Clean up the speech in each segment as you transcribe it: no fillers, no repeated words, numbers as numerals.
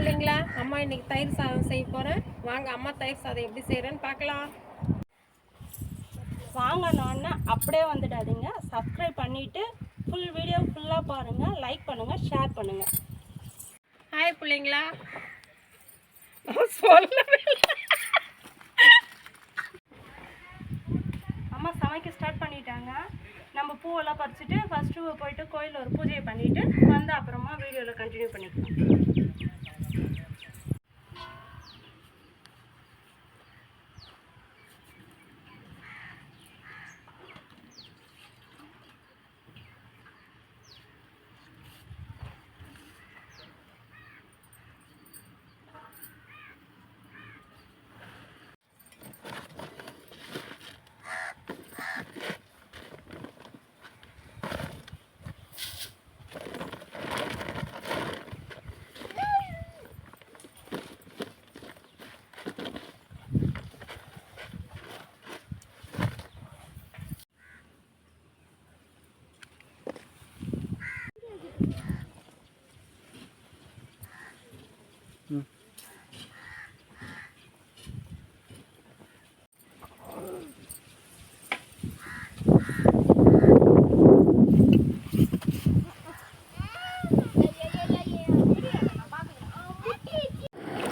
பிள்ளைங்களா, அம்மா இன்னைக்கு தயிர் சாதம் செய்ய போகிறேன். வாங்க அம்மா தயிர் சாதம் எப்படி செய்கிறேன்னு பார்க்கலாம். வாங்கணுன்னு அப்படியே வந்துடாதீங்க. சப்ஸ்கிரைப் பண்ணிவிட்டு ஃபுல் வீடியோ ஃபுல்லாக பாருங்கள், லைக் பண்ணுங்கள், ஷேர் பண்ணுங்கள். ஹாய் பிள்ளைங்களா, சொல்லவே அம்மா சமைக்க ஸ்டார்ட் பண்ணிட்டாங்க. நம்ம பூவெல்லாம் பறிச்சுட்டு ஃபஸ்ட்டு போயிட்டு கோயிலில் ஒரு பூஜையை பண்ணிவிட்டு வந்து அப்புறமா வீடியோவில் கண்டினியூ பண்ணிக்கலாம்.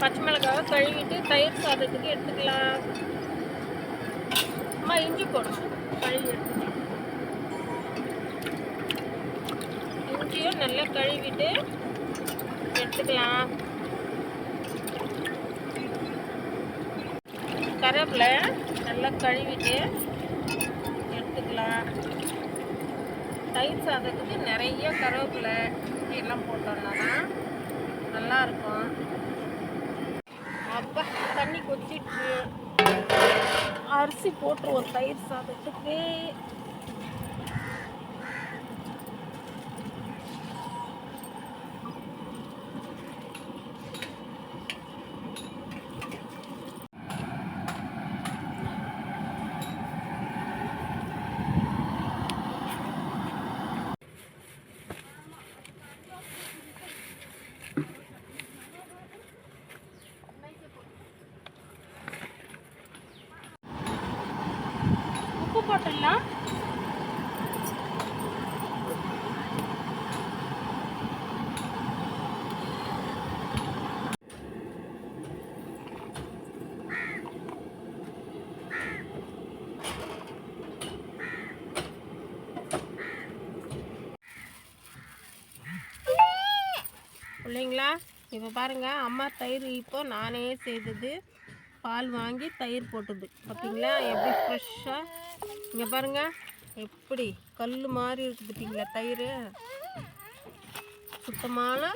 பச்சை மிளகாவை கழுவிட்டு தயிர் சாதத்துக்கு எடுத்துக்கலாம். அம்மா இஞ்சி போடும், கழுவி எடுத்துக்கலாம். இஞ்சியும் நல்லா கழுவிட்டு எடுத்துக்கலாம். கருவேப்பிலை நல்லா கழுவிட்டு எடுத்துக்கலாம். தயிர் சாதத்துக்கு நிறைய கருவேப்பிலை எல்லாம் போட்டோம்னா தான் நல்லாயிருக்கும். அப்பா தண்ணி கொச்சிட்டு அரிசி போட்டுருவோம் தயிர் சாதத்துக்கு. உப்பு போட்டுடலாம். பிள்ளைங்களா, இப்போ பாருங்கள் அம்மா தயிர் இப்போ நானே செய்தது. பால் வாங்கி தயிர் போட்டது பார்த்தீங்களா, எப்படி ஃப்ரெஷ்ஷாக. இங்கே பாருங்கள் எப்படி கல் மாதிரி இருக்குது பார்த்தீங்களா தயிர். சுத்தமான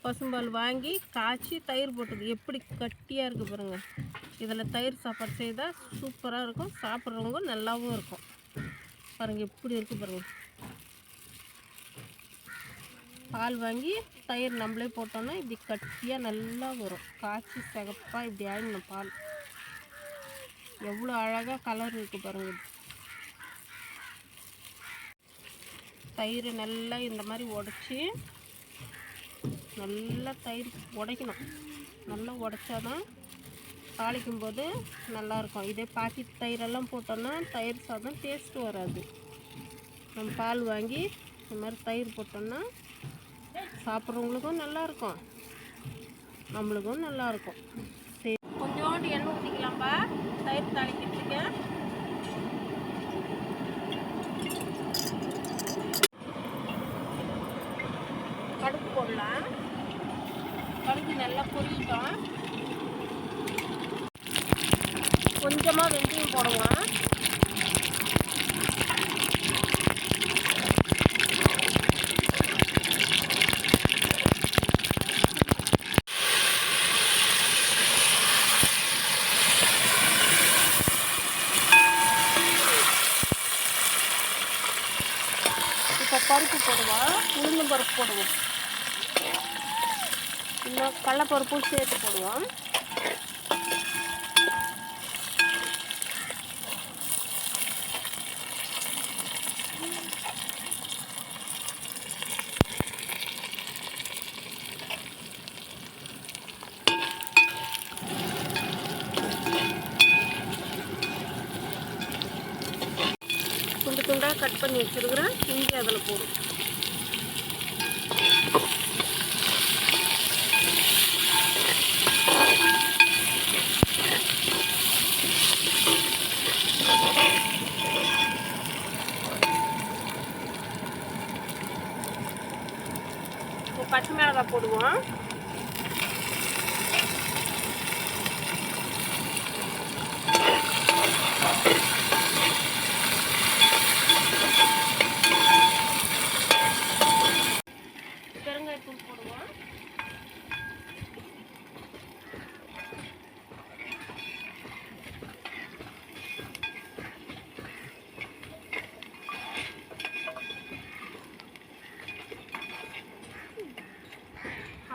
பசும்பால் வாங்கி காய்ச்சி தயிர் போட்டது எப்படி கட்டியாக இருக்குது பாருங்கள். இதில் தயிர் சாப்பாடு செய்தால் சூப்பராக இருக்கும், சாப்பிட்றவங்க நல்லாவும் இருக்கும். பாருங்கள் எப்படி இருக்குது பாருங்கள். பால் வாங்கி தயிர் நம்மளே போட்டோன்னா இப்படி கட்டியாக நல்லா வரும். காய்ச்சி சிகப்பாக இப்படி ஆகிடணும் பால். எவ்வளோ அழகாக கலர் இருக்குது பாருங்கள். தயிர் நல்லா இந்த மாதிரி உடச்சி நல்லா தயிர் உடைக்கணும். நல்லா உடைச்சாதான் தாளிக்கும்போது நல்லாயிருக்கும். இதே பாக்கெட் தயிரெல்லாம் போட்டோன்னா தயிர் சாதம் டேஸ்ட்டு வராது. நம்ம பால் வாங்கி இந்த மாதிரி தயிர் போட்டோன்னா சாப்பிட்றவங்களுக்கும் நல்லாயிருக்கும், நம்மளுக்கும் நல்லாயிருக்கும். சரி, கொஞ்சோண்டு எண்ணெய் ஊற்றிக்கலாம்ப்பா தயிர் தாளிக்கிறதுக்கு. கடுகு போடலாம். கடுகு நல்லா பொரியட்டும். கொஞ்சமாக வெந்தயம் போடுவோம். இப்போ பருப்பு போடுவோம், உளுந்தம் பருப்பு போடுவோம், இன்னும் கடலைப்பருப்பும் சேர்த்து போடுவோம். கட் பண்ணி வச்சுருக்கிறேன், இஞ்சி அதில் போடும். பச்சை மிளகாய் போடுவோம். பெருங்காயத்தூள் போடுவோம்.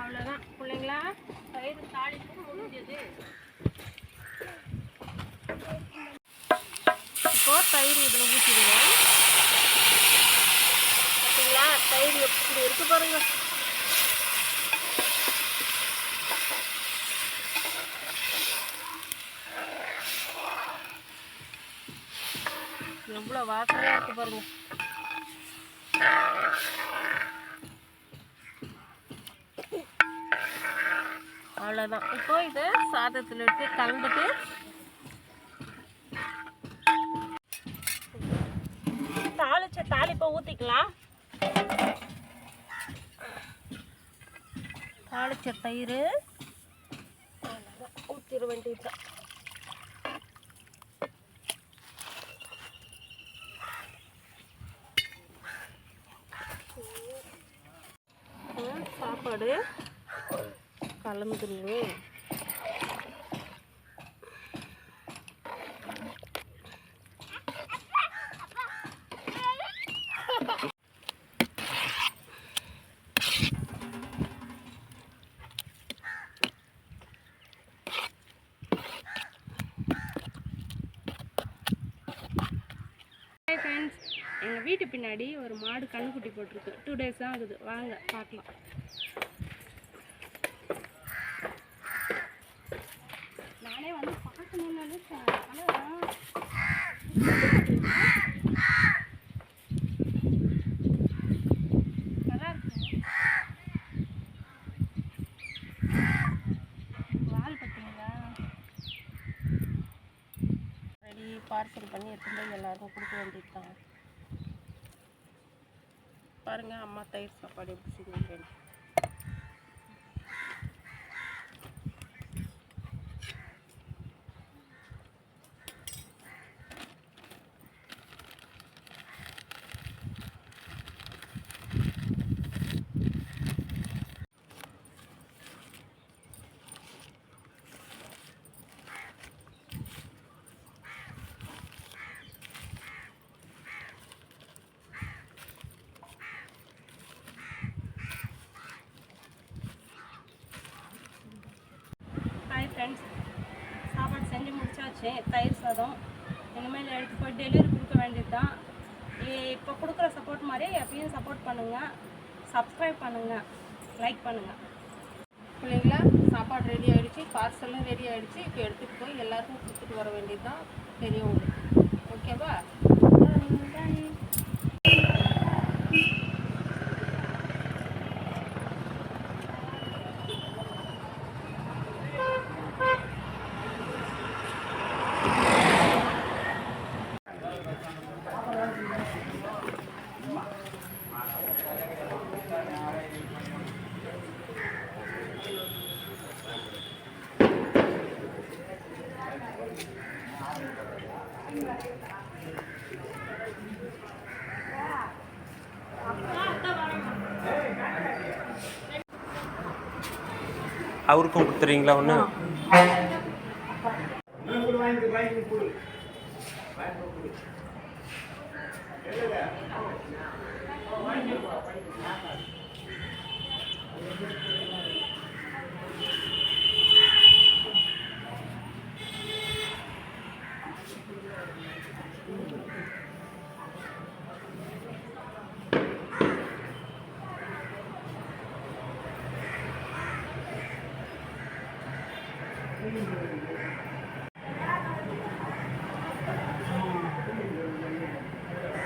அவ்வளோதான் பிள்ளைங்களா, தயிர் தாளிப்பு முடிஞ்சது. இப்போ தயிர் இதில் ஊற்றிடுவோம். பார்த்தீங்களா தயிர் எப்படி இருக்கு பாருங்க. எவ்வளோ வாசனையாக இருக்கு பாருங்க. அவ்வளோதான். இப்போ இதை சாதத்தில் எடுத்து கலந்துட்டு தாளிப்பை ஊற்றிக்கலாம். தாளிச்ச தயிர் ஊற்றிட வேண்டியதுதான். சாப்பாடு கலந்துருவோம். ஃப்ரெண்ட்ஸ், எங்கள் வீட்டு பின்னாடி ஒரு மாடு கண்ணுக்குட்டி போட்டிருக்கு. 2 days தான் ஆகுது. வாங்க பார்க்கலாம். நானே வந்து பார்க்கணும்னு நினைச்சேன், ஆனால் நல்லா இருக்கு. வால் பார்த்தீங்களா? ரெடி பார்சல் பண்ணி எடுத்துட்டு போய் எல்லாருக்கும் கொடுக்க வேண்டியது தான். பாருங்கள் அம்மா தயிர் சாப்பாடு எப்படி செஞ்சுருக்கேன். ஃப்ரெண்ட்ஸ், சாப்பாடு செஞ்சு முடிச்சாச்சு. தயிர் சாதம் இனிமேல் எடுத்து போய் டெலிவரி கொடுக்க வேண்டியது தான். இப்போ கொடுக்குற சப்போர்ட் மாதிரியே எப்பயும் சப்போர்ட் பண்ணுங்கள், சப்ஸ்கிரைப் பண்ணுங்கள், லைக் பண்ணுங்கள். பிள்ளைங்களா சாப்பாடு ரெடி ஆகிடுச்சு, பார்சலும் ரெடி ஆகிடுச்சு. இப்போ எடுத்துகிட்டு போய் எல்லாருக்கும் கொடுத்துட்டு வர வேண்டியது தான் பெரியவங்களுக்கு. ஓகேவா? அவருக்கும் கொடுத்துறீங்களா ஒன்று?